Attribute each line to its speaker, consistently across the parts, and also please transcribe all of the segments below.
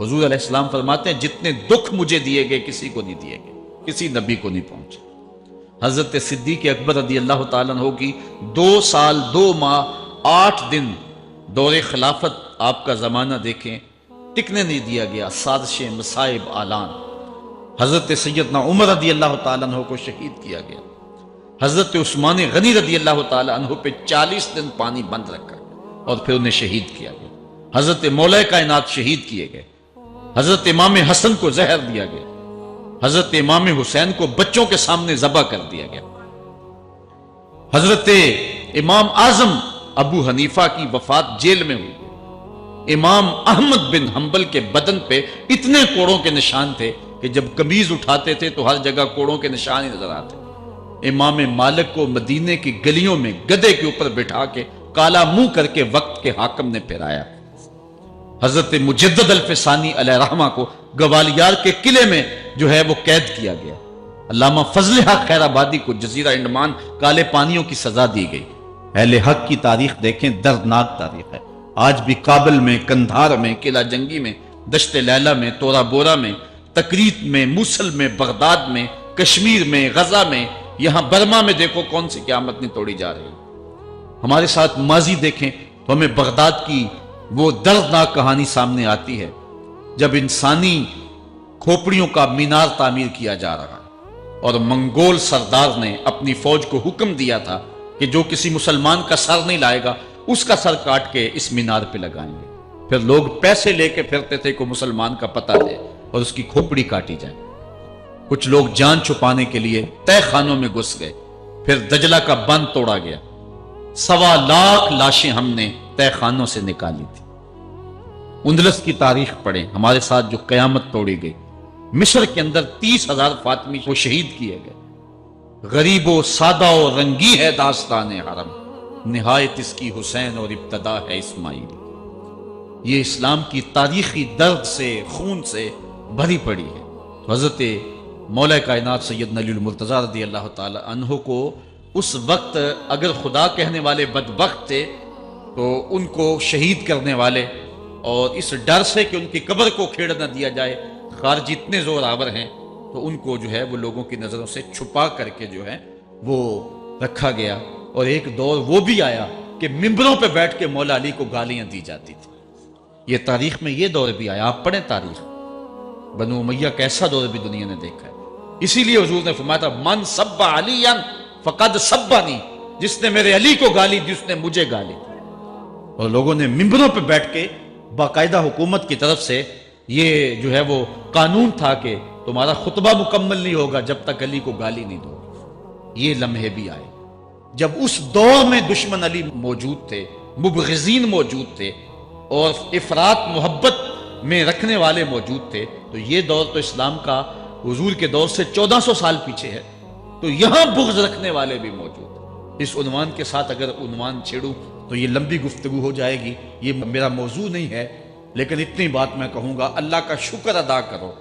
Speaker 1: حضور علیہ السلام فرماتے ہیں جتنے دکھ مجھے دیے گئے کسی کو نہیں دیے گئے، کسی نبی کو نہیں پہنچے۔ حضرت صدیق اکبر رضی اللہ تعالیٰ عنہ کی 2 سال 2 ماہ 8 دن دور خلافت آپ کا زمانہ دیکھیں، ٹکنے نہیں دیا گیا، سازشیں، مصائب، اعلان۔ حضرت سیدنا عمر رضی اللہ تعالیٰ عنہ کو شہید کیا گیا، حضرت عثمان غنی رضی اللہ تعالیٰ عنہ پہ 40 دن پانی بند رکھا اور پھر انہیں شہید کیا گیا۔ حضرت مولا کائنات شہید کیے گئے، حضرت امام حسن کو زہر دیا گیا، حضرت امام حسین کو بچوں کے سامنے ذبح کر دیا گیا، حضرت امام اعظم ابو حنیفہ کی وفات جیل میں ہوئی، امام احمد بن حنبل کے بدن پہ اتنے کوڑوں کے نشان تھے کہ جب قمیض اٹھاتے تھے تو ہر جگہ کوڑوں کے نشان ہی نظر آتے۔ امام مالک کو مدینے کی گلیوں میں گدھے کے اوپر بٹھا کے کالا منہ کر کے وقت کے حاکم نے پھرایا۔ حضرت مجدد الفسانی علیہ رحمہ کو گوالیار کے قلعے میں جو ہے وہ قید کیا گیا۔ علامہ فضل حق خیر آبادی کو جزیرہ انڈمان کالے پانیوں کی سزا دی گئی۔ اہل حق کی تاریخ دیکھیں، دردناک تاریخ ہے۔ آج بھی کابل میں، کندھار میں، قلعہ جنگی میں، دشت لیلہ میں، تورا بورا میں، تکریت میں، موصل میں، بغداد میں، کشمیر میں، غزہ میں، یہاں برما میں دیکھو کون سی قیامت نہیں توڑی جا رہی۔ ہمارے ساتھ ماضی دیکھیں تو ہمیں بغداد کی وہ دردناک کہانی سامنے آتی ہے جب انسانی کھوپڑیوں کا مینار تعمیر کیا جا رہا اور منگول سردار نے اپنی فوج کو حکم دیا تھا کہ جو کسی مسلمان کا سر نہیں لائے گا اس کا سر کاٹ کے اس مینار پہ لگائیں گے۔ پھر لوگ پیسے لے کے پھرتے تھے کہ مسلمان کا پتہ دے اور اس کی کھوپڑی کاٹی جائے۔ کچھ لوگ جان چھپانے کے لیے تہ خانوں میں گھس گئے، پھر دجلہ کا بند توڑا گیا، 1.25 لاکھ لاشیں ہم نے تہ خانوں سے نکالی تھی۔ اندلس کی تاریخ پڑھیں، ہمارے ساتھ جو قیامت توڑی گئی۔ مصر کے اندر 30,000 فاطمی کو شہید کیے گئے۔ غریب و سادہ و رنگی ہے داستان حرم، نہایت اس کی حسین اور ابتدا ہے اسماعیل۔ یہ اسلام کی تاریخی درد سے، خون سے بھری پڑی ہے۔ حضرت مولا کائنات سیدنا علی المرتضیٰ رضی اللہ تعالی عنہ کو اس وقت اگر خدا کہنے والے بدبخت تھے تو ان کو شہید کرنے والے اور اس ڈر سے کہ ان کی قبر کو کھیڑ نہ دیا جائے خارجی اتنے زور آور ہیں تو ان کو جو ہے وہ لوگوں کی نظروں سے چھپا کر کے جو ہے وہ رکھا گیا۔ اور ایک دور وہ بھی آیا کہ ممبروں پہ بیٹھ کے مولا علی کو گالیاں دی جاتی تھی۔ یہ تاریخ میں یہ دور بھی آیا، آپ پڑھیں تاریخ، بنو امیہ کیسا دور بھی دنیا نے دیکھا ہے۔ اسی لیے حضور نے فرمایا تھا من سب علی فقد سبنی، جس نے میرے علی کو گالی دی اس نے مجھے گالی دی۔ اور لوگوں نے ممبروں پہ بیٹھ کے باقاعدہ حکومت کی طرف سے یہ جو ہے وہ قانون تھا کہ تمہارا خطبہ مکمل نہیں ہوگا جب تک علی کو گالی نہیں دو گے۔ یہ لمحے بھی آئے جب اس دور میں دشمن علی موجود تھے، مبغضین موجود تھے اور افراط محبت میں رکھنے والے موجود تھے۔ تو یہ دور تو اسلام کا حضور کے دور سے 1400 سال پیچھے ہے، تو یہاں بغض رکھنے والے بھی موجود ہیں۔ اس عنوان کے ساتھ اگر عنوان چھیڑوں تو یہ لمبی گفتگو ہو جائے گی، یہ میرا موضوع نہیں ہے، لیکن اتنی بات میں کہوں گا، اللہ کا شکر ادا کرو،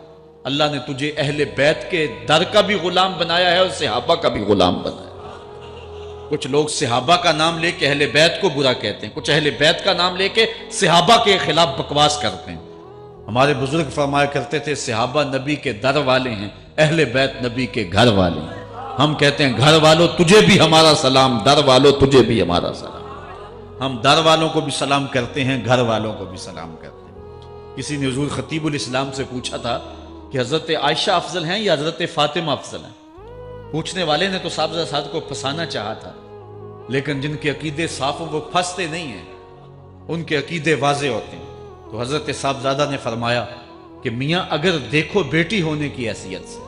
Speaker 1: اللہ نے تجھے اہل بیت کے در کا بھی غلام بنایا ہے اور صحابہ کا بھی غلام بنایا ہے۔ کچھ لوگ صحابہ کا نام لے کے اہل بیت کو برا کہتے ہیں، کچھ اہل بیت کا نام لے کے صحابہ کے خلاف بکواس کرتے ہیں۔ ہمارے بزرگ فرمایا کرتے تھے صحابہ نبی کے در والے ہیں، اہل بیت نبی کے گھر والے ہیں۔ ہم کہتے ہیں گھر والوں تجھے بھی ہمارا سلام، در والوں تجھے بھی ہمارا سلام۔ ہم در والوں کو بھی سلام کرتے ہیں، گھر والوں کو بھی سلام کرتے ہیں۔ کسی نے حضور خطیب الاسلام سے پوچھا تھا کہ حضرت عائشہ افضل ہیں یا حضرت فاطمہ افضل ہیں؟ پوچھنے والے نے تو صاحبزادہ صاحب کو پھنسانا چاہا تھا، لیکن جن کے عقیدے صاف ہیں وہ پھنستے نہیں ہیں، ان کے عقیدے واضح ہوتے ہیں۔ تو حضرت صاحبزادہ نے فرمایا کہ میاں اگر دیکھو بیٹی ہونے کی حیثیت سے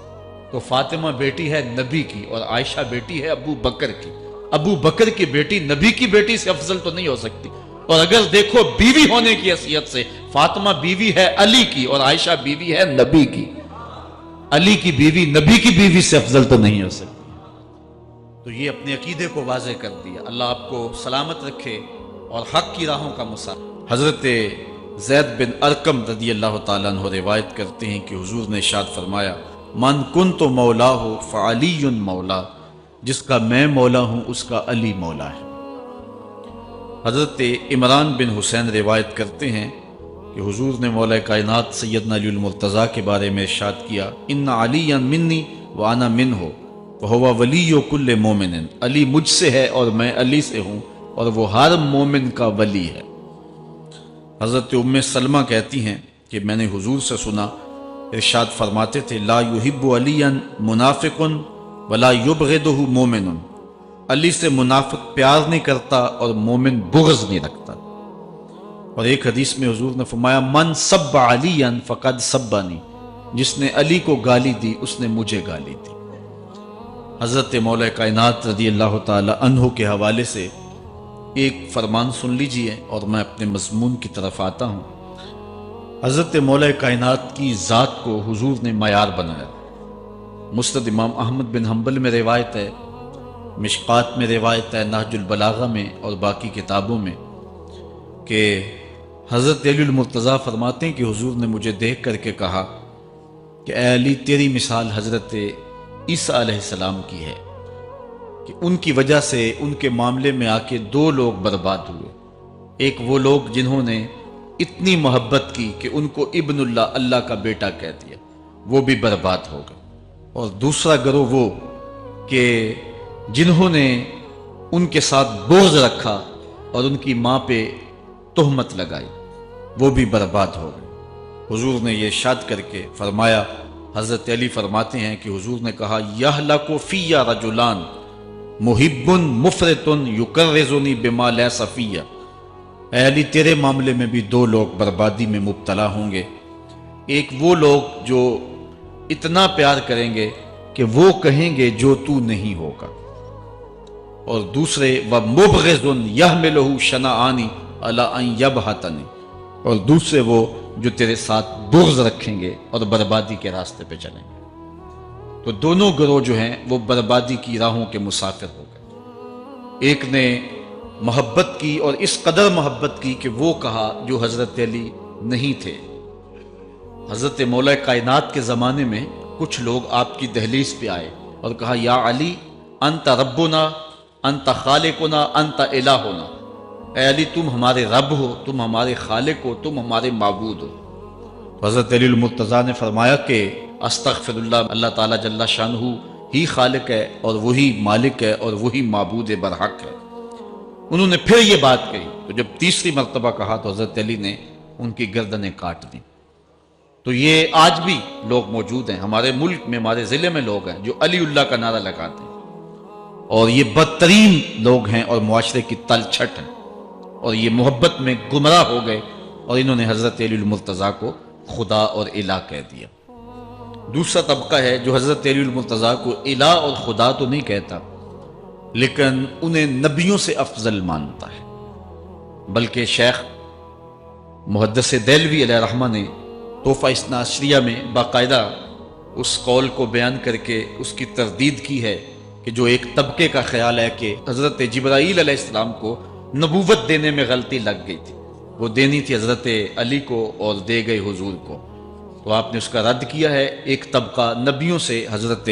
Speaker 1: تو فاطمہ بیٹی ہے نبی کی اور عائشہ بیٹی ہے ابو بکر کی۔ ابو بکر کی بیٹی نبی کی بیٹی سے افضل تو نہیں ہو سکتی۔ اور اگر دیکھو بیوی ہونے کی حیثیت سے فاطمہ بیوی ہے علی کی اور عائشہ بیوی ہے نبی کی، علی کی بیوی نبی کی بیوی سے افضل تو نہیں ہو سکتی۔ تو یہ اپنے عقیدے کو واضح کر دیا۔ اللہ آپ کو سلامت رکھے اور حق کی راہوں کا مسافر۔ حضرت زید بن ارقم رضی اللہ تعالیٰ عنہ روایت کرتے ہیں کہ حضور نے ارشاد فرمایا من کنت مولاہ فعلی مولا، جس کا میں مولا ہوں اس کا علی مولا ہے۔ حضرت عمران بن حسین روایت کرتے ہیں کہ حضور نے مولا کائنات سیدنا علی المرتضیٰ کے بارے میں ارشاد کیا، ان علی منی وانا منہ وہو ولی کل مومن، علی مجھ سے ہے اور میں علی سے ہوں، اور وہ ہر مومن کا ولی ہے۔ حضرت ام سلمہ کہتی ہیں کہ میں نے حضور سے سنا، ارشاد فرماتے تھے، لا یحب علی منافق ولا یبغضہ مومن، علی سے منافق پیار نہیں کرتا اور مومن بغض نہیں رکھتا۔ اور ایک حدیث میں حضور نے فرمایا، من سب علی فقد سبنی، جس نے علی کو گالی دی اس نے مجھے گالی دی۔ حضرت مولا کائنات رضی اللہ تعالی عنہ کے حوالے سے ایک فرمان سن لیجئے اور میں اپنے مضمون کی طرف آتا ہوں۔ حضرت مولا کائنات کی ذات کو حضور نے معیار بنایا۔ مسند امام احمد بن حنبل میں روایت ہے، مشکات میں روایت ہے، نہج البلاغہ میں اور باقی کتابوں میں، کہ حضرت علی المرتضیٰ فرماتے ہیں کہ حضور نے مجھے دیکھ کر کے کہا کہ اے علی، تیری مثال حضرت عیسیٰ علیہ السلام کی ہے کہ ان کی وجہ سے ان کے معاملے میں آ کے دو لوگ برباد ہوئے۔ ایک وہ لوگ جنہوں نے اتنی محبت کی کہ ان کو ابن اللہ، اللہ کا بیٹا کہہ دیا، وہ بھی برباد ہو گئے، اور دوسرا گروہ وہ کہ جنہوں نے ان کے ساتھ بغض رکھا اور ان کی ماں پہ تہمت لگائی، وہ بھی برباد ہو گئے۔ حضور نے یہ ارشاد کر کے فرمایا، حضرت علی فرماتے ہیں کہ حضور نے کہا، یہلک فی رجلان محب مفرط یکرزنی بما لیس فی، اے علی تیرے معاملے میں بھی دو لوگ بربادی میں مبتلا ہوں گے۔ ایک وہ لوگ جو اتنا پیار کریں گے کہ وہ کہیں گے جو تو نہیں ہوگا، اور دوسرے ومبغض یحملہ شنآنی علی ان یبہتنی، اور دوسرے وہ جو تیرے ساتھ بغض رکھیں گے اور بربادی کے راستے پہ چلیں گے۔ تو دونوں گروہ جو ہیں وہ بربادی کی راہوں کے مسافر ہو گئے۔ ایک نے محبت کی اور اس قدر محبت کی کہ وہ کہا جو حضرت علی نہیں تھے۔ حضرت مولا کائنات کے زمانے میں کچھ لوگ آپ کی دہلیز پہ آئے اور کہا، یا علی انت ربنا انت خالقنا انت الہنا، اے علی تم ہمارے رب ہو، تم ہمارے خالق ہو، تم ہمارے معبود ہو۔ حضرت علی المرتضیٰ نے فرمایا کہ استغفر اللہ، اللہ تعالیٰ جل شانہ ہی خالق ہے اور وہی مالک ہے اور وہی معبود برحق ہے۔ انہوں نے پھر یہ بات کہی، تو جب تیسری مرتبہ کہا تو حضرت علی نے ان کی گردنیں کاٹ دیں۔ تو یہ آج بھی لوگ موجود ہیں ہمارے ملک میں، ہمارے ضلع میں لوگ ہیں جو علی اللہ کا نعرہ لگاتے ہیں، اور یہ بدترین لوگ ہیں اور معاشرے کی تل چھٹ ہیں، اور یہ محبت میں گمراہ ہو گئے اور انہوں نے حضرت علی المرتضیٰ کو خدا اور الہ کہہ دیا۔ دوسرا طبقہ ہے جو حضرت علی المرتضیٰ کو الہ اور خدا تو نہیں کہتا، لیکن انہیں نبیوں سے افضل مانتا ہے۔ بلکہ شیخ محدث دہلوی علیہ رحمہ نے تحفہ اثنا عشریہ میں باقاعدہ اس قول کو بیان کر کے اس کی تردید کی ہے کہ جو ایک طبقے کا خیال ہے کہ حضرت جبرائیل علیہ السلام کو نبوت دینے میں غلطی لگ گئی تھی، وہ دینی تھی حضرت علی کو اور دے گئے حضور کو، تو آپ نے اس کا رد کیا ہے۔ ایک طبقہ نبیوں سے حضرت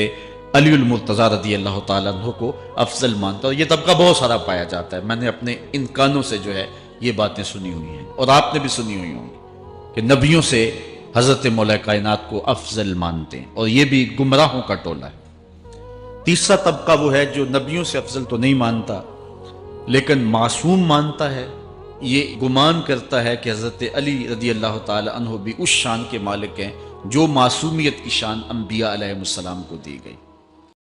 Speaker 1: علی المرتضیٰ رضی اللہ تعالیٰ عنہ کو افضل مانتا ہے، اور یہ طبقہ بہت سارا پایا جاتا ہے۔ میں نے اپنے ان کانوں سے جو ہے یہ باتیں سنی ہوئی ہیں، اور آپ نے بھی سنی ہوئی ہوں گی کہ نبیوں سے حضرت مولا کائنات کو افضل مانتے ہیں، اور یہ بھی گمراہوں کا ٹولہ ہے۔ تیسرا طبقہ وہ ہے جو نبیوں سے افضل تو نہیں مانتا لیکن معصوم مانتا ہے، یہ گمان کرتا ہے کہ حضرت علی رضی اللہ تعالی عنہ بھی اس شان کے مالک ہیں جو معصومیت کی شان انبیاء علیہ السلام کو دی گئی۔